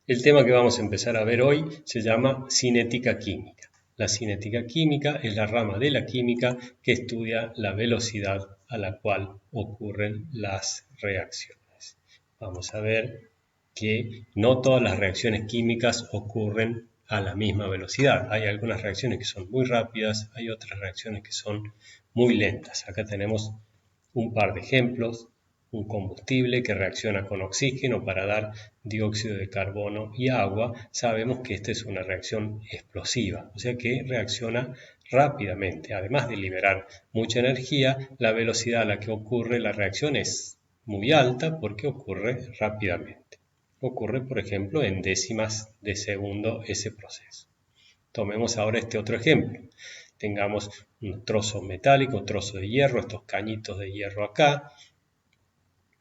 El tema que vamos a empezar a ver hoy se llama cinética química. La cinética química es la rama de la química que estudia la velocidad a la cual ocurren las reacciones. Vamos a ver que no todas las reacciones químicas ocurren a la misma velocidad. Hay algunas reacciones que son muy rápidas, hay otras reacciones que son muy lentas. Acá tenemos un par de ejemplos. Un combustible que reacciona con oxígeno para dar dióxido de carbono y agua, sabemos que esta es una reacción explosiva, o sea que reacciona rápidamente. Además de liberar mucha energía, la velocidad a la que ocurre la reacción es muy alta porque ocurre rápidamente. Ocurre, por ejemplo, en décimas de segundo ese proceso. Tomemos ahora este otro ejemplo. Tengamos un trozo metálico, un trozo de hierro, estos cañitos de hierro acá,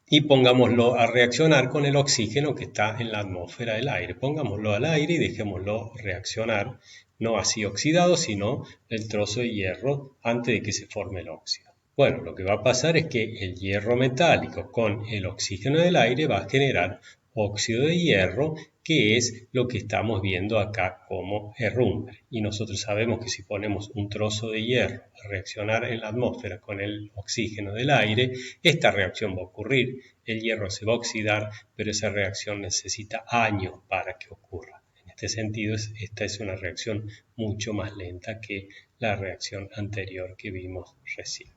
y pongámoslo a reaccionar con el oxígeno que está en la atmósfera del aire. Pongámoslo al aire y dejémoslo reaccionar, no así oxidado, sino el trozo de hierro antes de que se forme el óxido. Bueno, lo que va a pasar es que el hierro metálico con el oxígeno del aire va a generar óxido de hierro, que es lo que estamos viendo acá como herrumbre. Y nosotros sabemos que si ponemos un trozo de hierro a reaccionar en la atmósfera con el oxígeno del aire, esta reacción va a ocurrir, el hierro se va a oxidar, pero esa reacción necesita años para que ocurra. En este sentido, esta es una reacción mucho más lenta que la reacción anterior que vimos recién.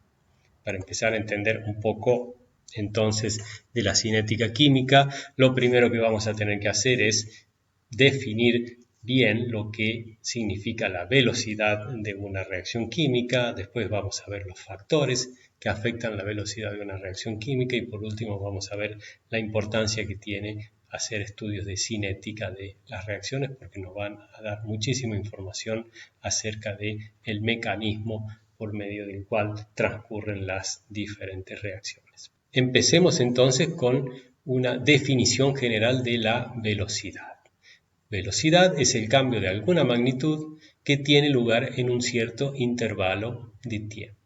Para empezar a entender un poco entonces de la cinética química, lo primero que vamos a tener que hacer es definir bien lo que significa la velocidad de una reacción química. Después vamos a ver los factores que afectan la velocidad de una reacción química y por último vamos a ver la importancia que tiene hacer estudios de cinética de las reacciones porque nos van a dar muchísima información acerca del mecanismo por medio del cual transcurren las diferentes reacciones. Empecemos entonces con una definición general de la velocidad. Velocidad es el cambio de alguna magnitud que tiene lugar en un cierto intervalo de tiempo.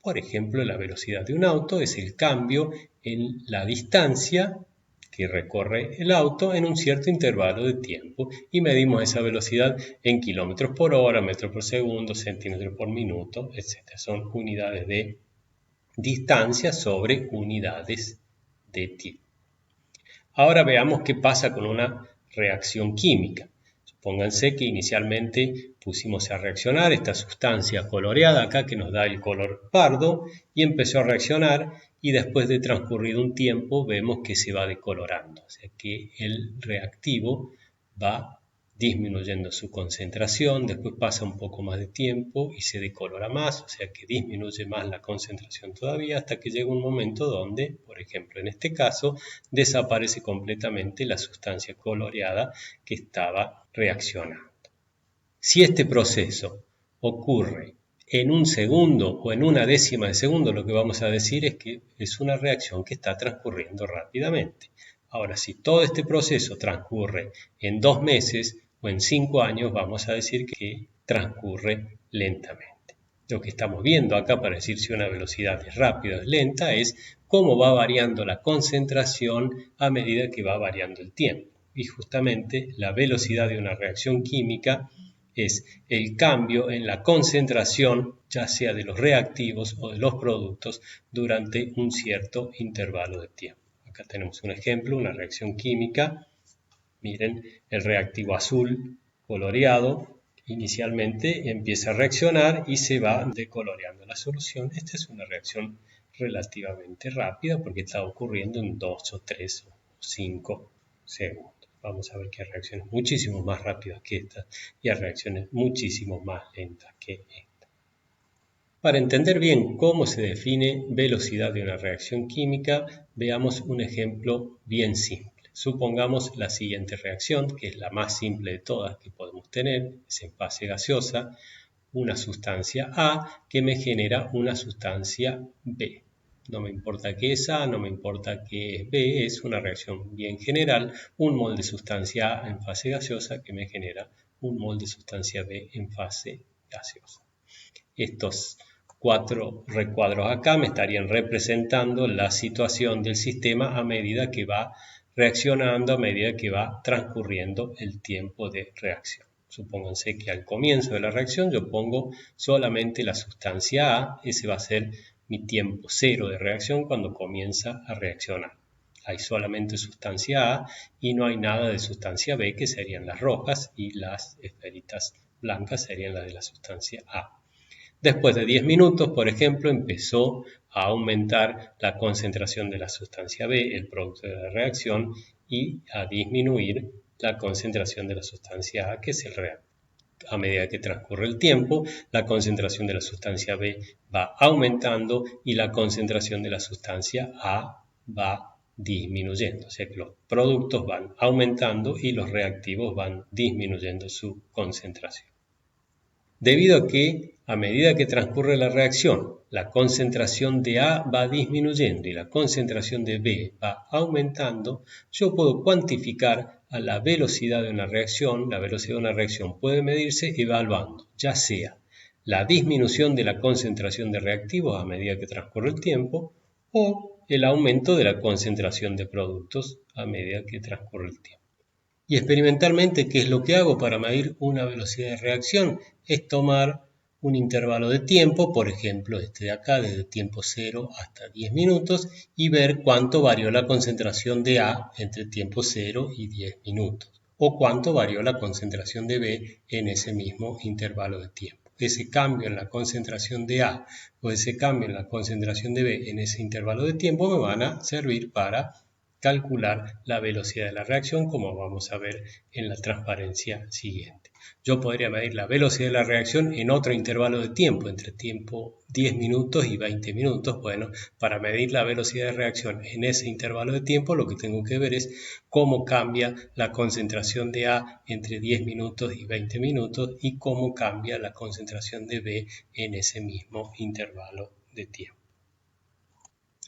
Por ejemplo, la velocidad de un auto es el cambio en la distancia que recorre el auto en un cierto intervalo de tiempo y medimos esa velocidad en kilómetros por hora, metros por segundo, centímetros por minuto, etc. Son unidades de distancia sobre unidades de tiempo. Ahora veamos qué pasa con una reacción química. Supónganse que inicialmente pusimos a reaccionar esta sustancia coloreada acá que nos da el color pardo y empezó a reaccionar y después de transcurrido un tiempo vemos que se va decolorando, o sea que el reactivo va disminuyendo su concentración, después pasa un poco más de tiempo y se decolora más, o sea que disminuye más la concentración todavía hasta que llega un momento donde, por ejemplo en este caso, desaparece completamente la sustancia coloreada que estaba reaccionando. Si este proceso ocurre en un segundo o en una décima de segundo, lo que vamos a decir es que es una reacción que está transcurriendo rápidamente. Ahora, si todo este proceso transcurre en 2 meses o en 5 años, vamos a decir que transcurre lentamente. Lo que estamos viendo acá para decir si una velocidad es rápida o es lenta es cómo va variando la concentración a medida que va variando el tiempo. Y justamente la velocidad de una reacción química es el cambio en la concentración, ya sea de los reactivos o de los productos, durante un cierto intervalo de tiempo. Acá tenemos un ejemplo, una reacción química. Miren, el reactivo azul coloreado inicialmente empieza a reaccionar y se va decoloreando la solución. Esta es una reacción relativamente rápida porque está ocurriendo en 2 o 3 o 5 segundos. Vamos a ver que hay reacciones muchísimo más rápidas que esta y hay reacciones muchísimo más lentas que esta. Para entender bien cómo se define velocidad de una reacción química, veamos un ejemplo bien simple. Supongamos la siguiente reacción, que es la más simple de todas que podemos tener, es en fase gaseosa, una sustancia A que me genera una sustancia B. No me importa qué es A, no me importa qué es B, es una reacción bien general, un mol de sustancia A en fase gaseosa que me genera un mol de sustancia B en fase gaseosa. Estos 4 recuadros acá me estarían representando la situación del sistema a medida que va reaccionando a medida que va transcurriendo el tiempo de reacción. Supónganse que al comienzo de la reacción yo pongo solamente la sustancia A, ese va a ser mi tiempo cero de reacción cuando comienza a reaccionar. Hay solamente sustancia A y no hay nada de sustancia B, que serían las rojas, y las esferitas blancas serían las de la sustancia A. Después de 10 minutos, por ejemplo, empezó a aumentar la concentración de la sustancia B, el producto de la reacción, y a disminuir la concentración de la sustancia A, que es el reactor. A medida que transcurre el tiempo, la concentración de la sustancia B va aumentando y la concentración de la sustancia A va disminuyendo. O sea que los productos van aumentando y los reactivos van disminuyendo su concentración. Debido a que a medida que transcurre la reacción, la concentración de A va disminuyendo y la concentración de B va aumentando, yo puedo cuantificar a la velocidad de una reacción. La velocidad de una reacción puede medirse evaluando, ya sea la disminución de la concentración de reactivos a medida que transcurre el tiempo o el aumento de la concentración de productos a medida que transcurre el tiempo. Y experimentalmente, ¿qué es lo que hago para medir una velocidad de reacción? Es tomar un intervalo de tiempo, por ejemplo este de acá, desde tiempo 0 hasta 10 minutos, y ver cuánto varió la concentración de A entre tiempo 0 y 10 minutos, o cuánto varió la concentración de B en ese mismo intervalo de tiempo. Ese cambio en la concentración de A o ese cambio en la concentración de B en ese intervalo de tiempo me van a servir para calcular la velocidad de la reacción, como vamos a ver en la transparencia siguiente. Yo podría medir la velocidad de la reacción en otro intervalo de tiempo, entre tiempo 10 minutos y 20 minutos. Bueno, para medir la velocidad de reacción en ese intervalo de tiempo, lo que tengo que ver es cómo cambia la concentración de A entre 10 minutos y 20 minutos y cómo cambia la concentración de B en ese mismo intervalo de tiempo.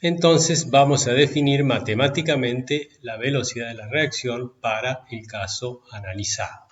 Entonces vamos a definir matemáticamente la velocidad de la reacción para el caso analizado.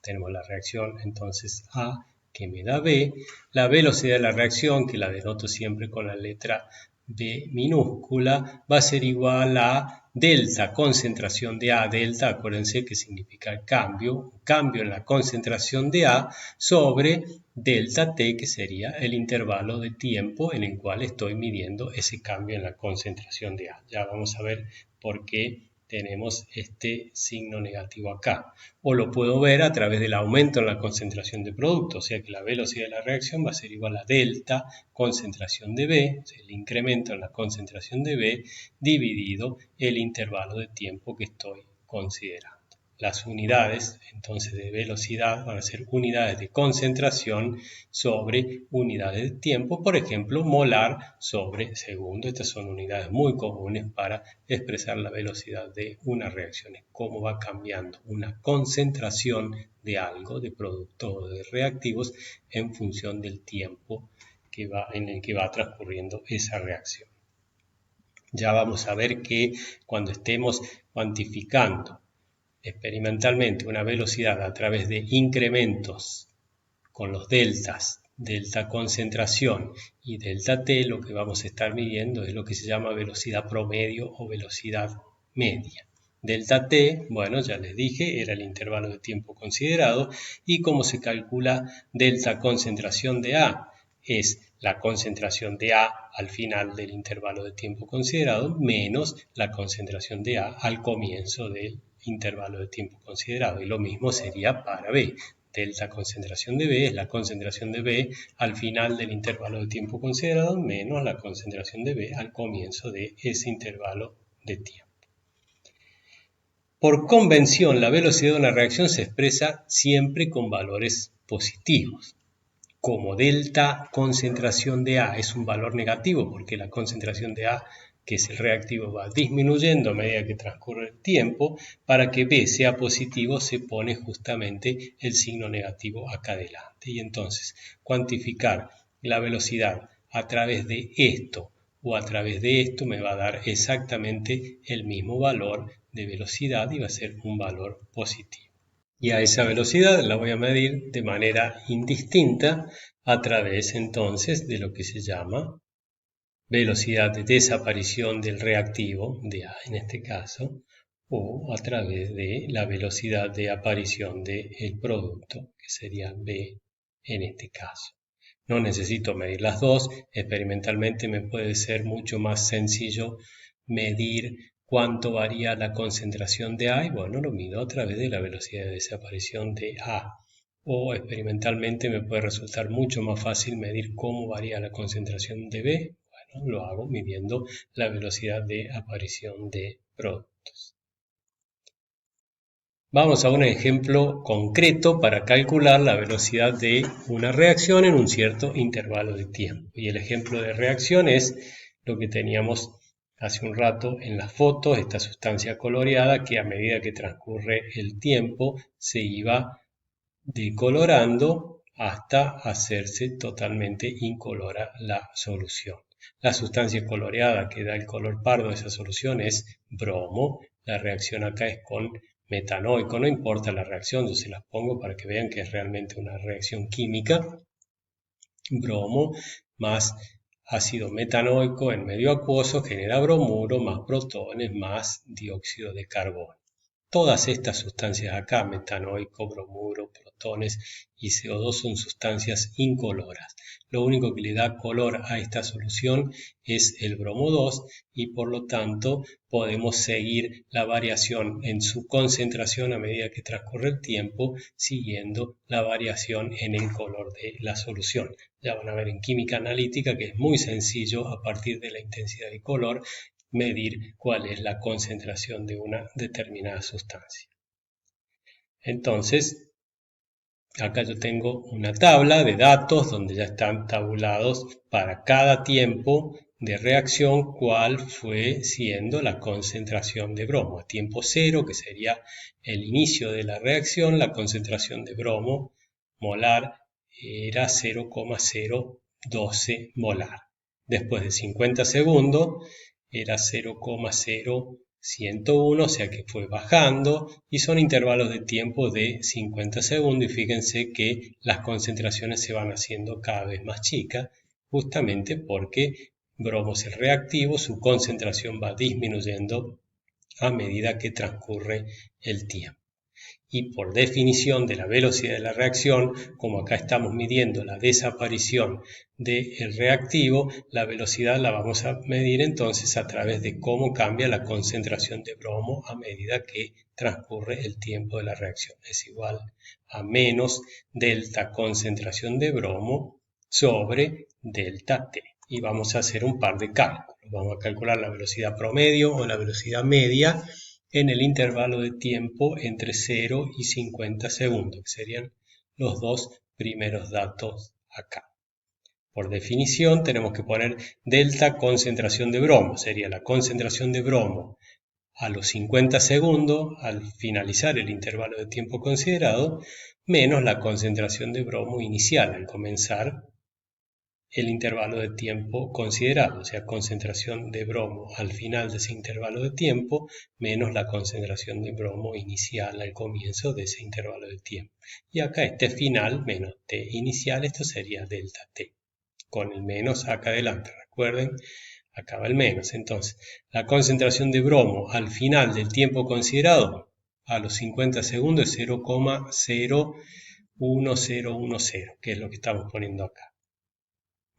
Tenemos la reacción entonces A que me da B, la velocidad de la reacción, que la denoto siempre con la letra B minúscula, va a ser igual a delta concentración de A, delta, acuérdense que significa el cambio en la concentración de A sobre delta T, que sería el intervalo de tiempo en el cual estoy midiendo ese cambio en la concentración de A. Ya vamos a ver por qué tenemos este signo negativo acá. O lo puedo ver a través del aumento en la concentración de producto, o sea que la velocidad de la reacción va a ser igual a delta concentración de B, o sea, el incremento en la concentración de B, dividido el intervalo de tiempo que estoy considerando. Las unidades entonces de velocidad van a ser unidades de concentración sobre unidades de tiempo, por ejemplo molar sobre segundo. Estas son unidades muy comunes para expresar la velocidad de una reacción, cómo va cambiando una concentración de algo, de productos o de reactivos, en función del tiempo en el que va transcurriendo esa reacción. Ya vamos a ver que cuando estemos cuantificando experimentalmente una velocidad a través de incrementos con los deltas, delta concentración y delta T, lo que vamos a estar midiendo es lo que se llama velocidad promedio o velocidad media. Delta T, bueno, ya les dije, era el intervalo de tiempo considerado, y cómo se calcula delta concentración de A, es la concentración de A al final del intervalo de tiempo considerado menos la concentración de A al comienzo del intervalo de tiempo considerado, y lo mismo sería para B. Delta concentración de B es la concentración de B al final del intervalo de tiempo considerado menos la concentración de B al comienzo de ese intervalo de tiempo. Por convención, la velocidad de una reacción se expresa siempre con valores positivos. Como delta concentración de A es un valor negativo porque la concentración de A, que es el reactivo, va disminuyendo a medida que transcurre el tiempo, para que B sea positivo se pone justamente el signo negativo acá adelante. Y entonces cuantificar la velocidad a través de esto o a través de esto me va a dar exactamente el mismo valor de velocidad y va a ser un valor positivo. Y a esa velocidad la voy a medir de manera indistinta a través entonces de lo que se llama velocidad de desaparición del reactivo, de A en este caso, o a través de la velocidad de aparición del producto, que sería B en este caso. No necesito medir las dos, experimentalmente me puede ser mucho más sencillo medir cuánto varía la concentración de A y bueno, lo mido a través de la velocidad de desaparición de A. O experimentalmente me puede resultar mucho más fácil medir cómo varía la concentración de B. Bueno, lo hago midiendo la velocidad de aparición de productos. Vamos a un ejemplo concreto para calcular la velocidad de una reacción en un cierto intervalo de tiempo. Y el ejemplo de reacción es lo que teníamos hace un rato en la foto, esta sustancia coloreada que a medida que transcurre el tiempo se iba decolorando hasta hacerse totalmente incolora la solución. La sustancia coloreada que da el color pardo de esa solución es bromo. La reacción acá es con metanoico, no importa la reacción, yo se las pongo para que vean que es realmente una reacción química. Bromo más ácido metanoico en medio acuoso genera bromuro más protones más dióxido de carbono. Todas estas sustancias acá, metanoico, bromuro, protones y CO2 son sustancias incoloras. Lo único que le da color a esta solución es el bromo 2 y por lo tanto podemos seguir la variación en su concentración a medida que transcurre el tiempo siguiendo la variación en el color de la solución. Ya van a ver en química analítica que es muy sencillo a partir de la intensidad de color medir cuál es la concentración de una determinada sustancia. Entonces, acá yo tengo una tabla de datos donde ya están tabulados para cada tiempo de reacción cuál fue siendo la concentración de bromo. A tiempo cero, que sería el inicio de la reacción, la concentración de bromo molar era 0,012 molar. Después de 50 segundos era 0,0101, o sea que fue bajando y son intervalos de tiempo de 50 segundos y fíjense que las concentraciones se van haciendo cada vez más chicas justamente porque bromo es el reactivo, su concentración va disminuyendo a medida que transcurre el tiempo. Y por definición de la velocidad de la reacción, como acá estamos midiendo la desaparición del reactivo, la velocidad la vamos a medir entonces a través de cómo cambia la concentración de bromo a medida que transcurre el tiempo de la reacción. Es igual a menos delta concentración de bromo sobre delta T. Y vamos a hacer un par de cálculos. Vamos a calcular la velocidad promedio o la velocidad media en el intervalo de tiempo entre 0 y 50 segundos, que serían los dos primeros datos acá. Por definición tenemos que poner delta concentración de bromo, sería la concentración de bromo a los 50 segundos al finalizar el intervalo de tiempo considerado, menos la concentración de bromo inicial al comenzar el intervalo de tiempo considerado, o sea, concentración de bromo al final de ese intervalo de tiempo, menos la concentración de bromo inicial al comienzo de ese intervalo de tiempo. Y acá este final menos T inicial, esto sería delta T, con el menos acá adelante, recuerden, acá va el menos. Entonces, la concentración de bromo al final del tiempo considerado, a los 50 segundos, es 0,01010, que es lo que estamos poniendo acá,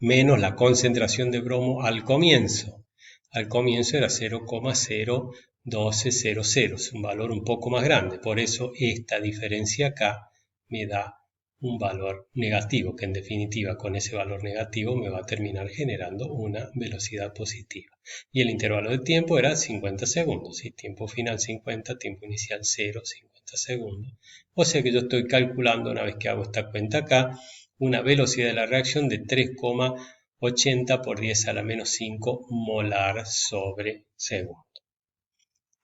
menos la concentración de bromo al comienzo. Al comienzo era 0,01200, es un valor un poco más grande, por eso esta diferencia acá me da un valor negativo, que en definitiva con ese valor negativo me va a terminar generando una velocidad positiva. Y el intervalo de tiempo era 50 segundos, ¿sí? Tiempo final 50, tiempo inicial 0, 50 segundos. O sea que yo estoy calculando, una vez que hago esta cuenta acá, una velocidad de la reacción de 3,80 por 10 a la menos 5 molar sobre segundo.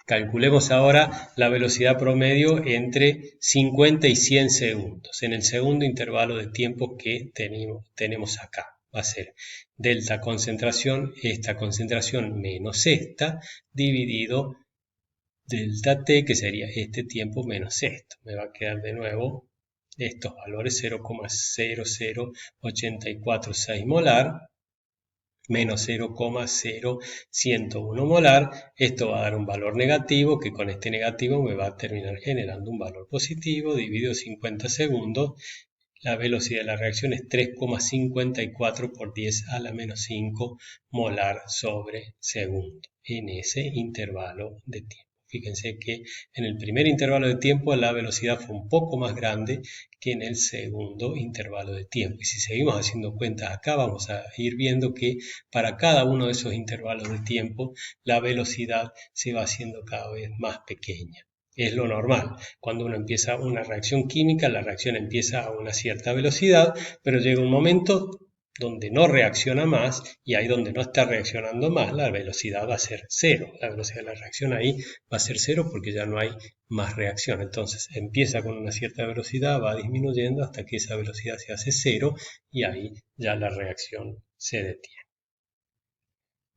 Calculemos ahora la velocidad promedio entre 50 y 100 segundos en el segundo intervalo de tiempo que tenemos acá. Va a ser delta concentración, esta concentración menos esta, dividido delta T, que sería este tiempo menos esto. Me va a quedar de nuevo estos valores 0,00846 molar menos 0,0101 molar. Esto va a dar un valor negativo que con este negativo me va a terminar generando un valor positivo. Dividido 50 segundos, la velocidad de la reacción es 3,54 por 10 a la menos 5 molar sobre segundo en ese intervalo de tiempo. Fíjense que en el primer intervalo de tiempo la velocidad fue un poco más grande que en el segundo intervalo de tiempo. Y si seguimos haciendo cuentas acá, vamos a ir viendo que para cada uno de esos intervalos de tiempo, la velocidad se va haciendo cada vez más pequeña. Es lo normal. Cuando uno empieza una reacción química, la reacción empieza a una cierta velocidad, pero llega un momento donde no reacciona más, y ahí donde no está reaccionando más, la velocidad va a ser cero. La velocidad de la reacción ahí va a ser cero porque ya no hay más reacción. Entonces empieza con una cierta velocidad, va disminuyendo hasta que esa velocidad se hace cero y ahí ya la reacción se detiene.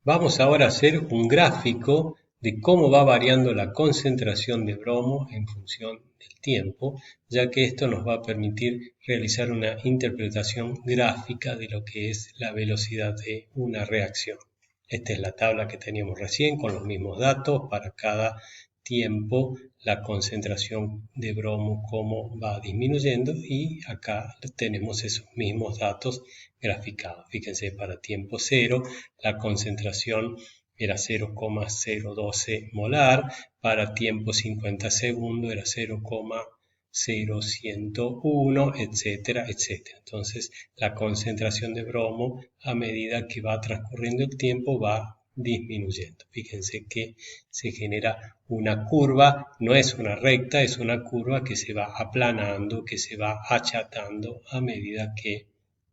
Vamos ahora a hacer un gráfico de cómo va variando la concentración de bromo en función del tiempo, ya que esto nos va a permitir realizar una interpretación gráfica de lo que es la velocidad de una reacción. Esta es la tabla que teníamos recién con los mismos datos para cada tiempo, la concentración de bromo, cómo va disminuyendo, y acá tenemos esos mismos datos graficados. Fíjense, para tiempo cero la concentración era 0,012 molar, para tiempo 50 segundos era 0,0101, etcétera, etcétera. Entonces la concentración de bromo a medida que va transcurriendo el tiempo va disminuyendo. Fíjense que se genera una curva, no es una recta, es una curva que se va aplanando, que se va achatando a medida que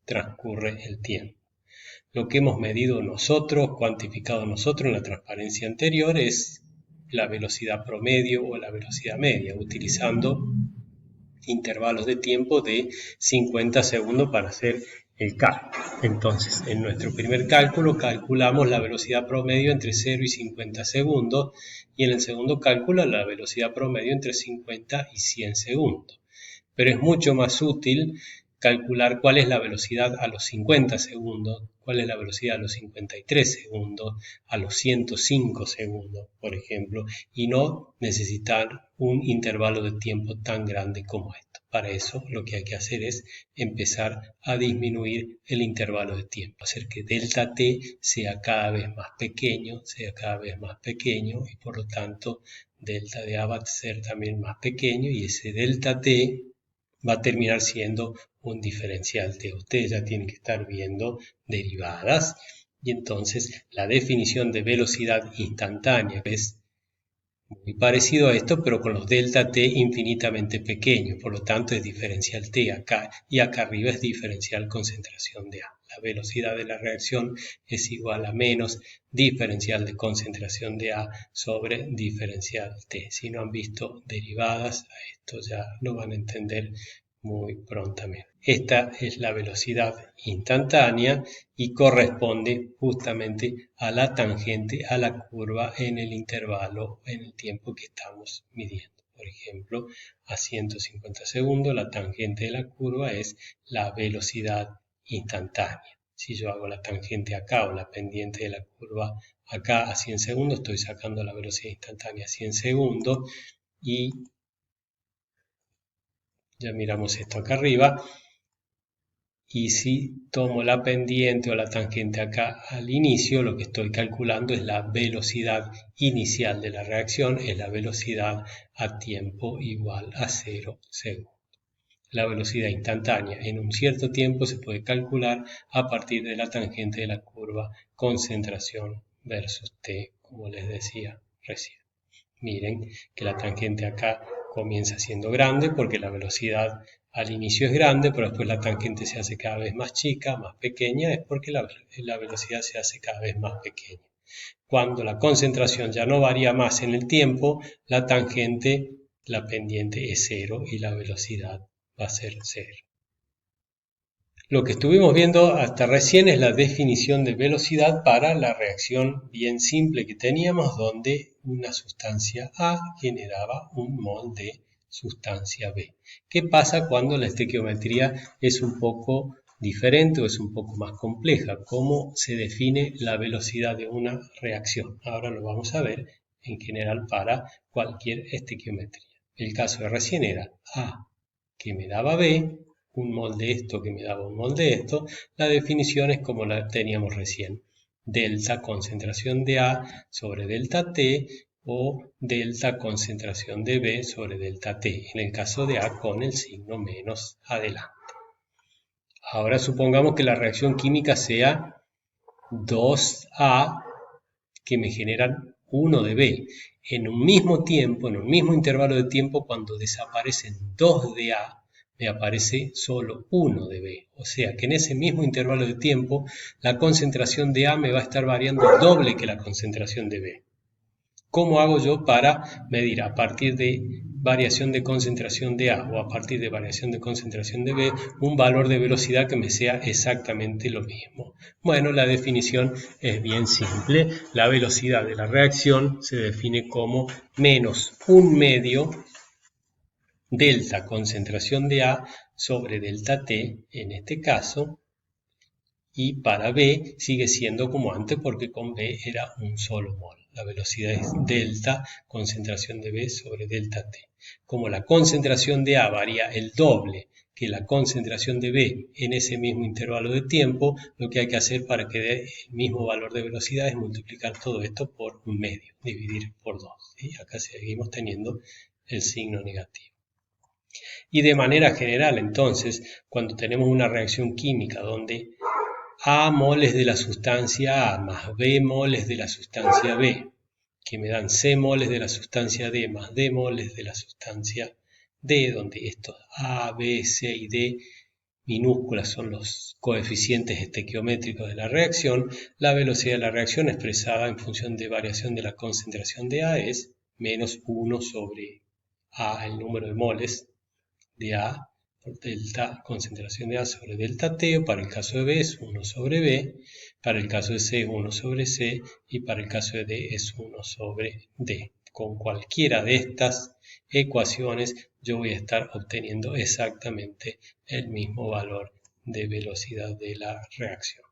transcurre el tiempo. Lo que hemos medido nosotros, cuantificado nosotros en la transparencia anterior, es la velocidad promedio o la velocidad media, utilizando intervalos de tiempo de 50 segundos para hacer el cálculo. Entonces, en nuestro primer cálculo calculamos la velocidad promedio entre 0 y 50 segundos, y en el segundo cálculo la velocidad promedio entre 50 y 100 segundos. Pero es mucho más útil calcular cuál es la velocidad a los 50 segundos, cuál es la velocidad a los 53 segundos, a los 105 segundos, por ejemplo, y no necesitar un intervalo de tiempo tan grande como esto. Para eso lo que hay que hacer es empezar a disminuir el intervalo de tiempo, hacer que delta t sea cada vez más pequeño, y por lo tanto delta de A va a ser también más pequeño, y ese delta t va a terminar siendo un diferencial t. Ustedes ya tienen que estar viendo derivadas, y entonces la definición de velocidad instantánea es muy parecido a esto, pero con los delta t infinitamente pequeños, por lo tanto es diferencial t acá, y acá arriba es diferencial concentración de A. La velocidad de la reacción es igual a menos diferencial de concentración de A sobre diferencial t. Si no han visto derivadas, a esto ya lo van a entender muy prontamente. Esta es la velocidad instantánea y corresponde justamente a la tangente a la curva en el intervalo, en el tiempo que estamos midiendo. Por ejemplo, a 150 segundos la tangente de la curva es la velocidad instantánea. Si yo hago la tangente acá o la pendiente de la curva acá a 100 segundos, estoy sacando la velocidad instantánea a 100 segundos, y ya miramos esto acá arriba. Y si tomo la pendiente o la tangente acá al inicio, lo que estoy calculando es la velocidad inicial de la reacción, es la velocidad a tiempo igual a 0 segundos. La velocidad instantánea en un cierto tiempo se puede calcular a partir de la tangente de la curva concentración versus t, como les decía recién. Miren que la tangente acá comienza siendo grande porque la velocidad al inicio es grande, pero después la tangente se hace cada vez más chica, más pequeña, es porque la velocidad se hace cada vez más pequeña. Cuando la concentración ya no varía más en el tiempo, la tangente, la pendiente es cero y la velocidad va a ser cero. Lo que estuvimos viendo hasta recién es la definición de velocidad para la reacción bien simple que teníamos, donde una sustancia A generaba un mol de sustancia B. ¿Qué pasa cuando la estequiometría es un poco diferente o es un poco más compleja, cómo se define la velocidad de una reacción. Ahora lo vamos a ver en general para cualquier estequiometría. El caso de recién era A que me daba B, un mol de esto que me daba un mol de esto. La definición es como la teníamos recién. Delta concentración de A sobre delta T o delta concentración de B sobre delta T, en el caso de A con el signo menos adelante. Ahora supongamos que la reacción química sea 2A que me generan 1 de B. En un mismo tiempo, en un mismo intervalo de tiempo, cuando desaparecen 2 de A, me aparece solo 1 de B. O sea que en ese mismo intervalo de tiempo, la concentración de A me va a estar variando el doble que la concentración de B. ¿Cómo hago yo para medir a partir de variación de concentración de A o a partir de variación de concentración de B un valor de velocidad que me sea exactamente lo mismo? Bueno, la definición es bien simple. La velocidad de la reacción se define como menos un medio delta concentración de A sobre delta T, en este caso, y para B sigue siendo como antes porque con B era un solo mol. La velocidad es delta concentración de B sobre delta T. Como la concentración de A varía el doble que la concentración de B en ese mismo intervalo de tiempo, lo que hay que hacer para que dé el mismo valor de velocidad es multiplicar todo esto por un medio, dividir por 2. ¿Sí? Acá seguimos teniendo el signo negativo. Y de manera general, entonces, cuando tenemos una reacción química donde A moles de la sustancia A más B moles de la sustancia B, que me dan C moles de la sustancia D más D moles de la sustancia D, donde estos A, B, C y D minúsculas son los coeficientes estequiométricos de la reacción. La velocidad de la reacción expresada en función de variación de la concentración de A es menos 1 sobre A, el número de moles de A, por delta concentración de A sobre delta T, o para el caso de B es 1 sobre B, para el caso de C es 1 sobre C, y para el caso de D es 1 sobre D. Con cualquiera de estas ecuaciones yo voy a estar obteniendo exactamente el mismo valor de velocidad de la reacción.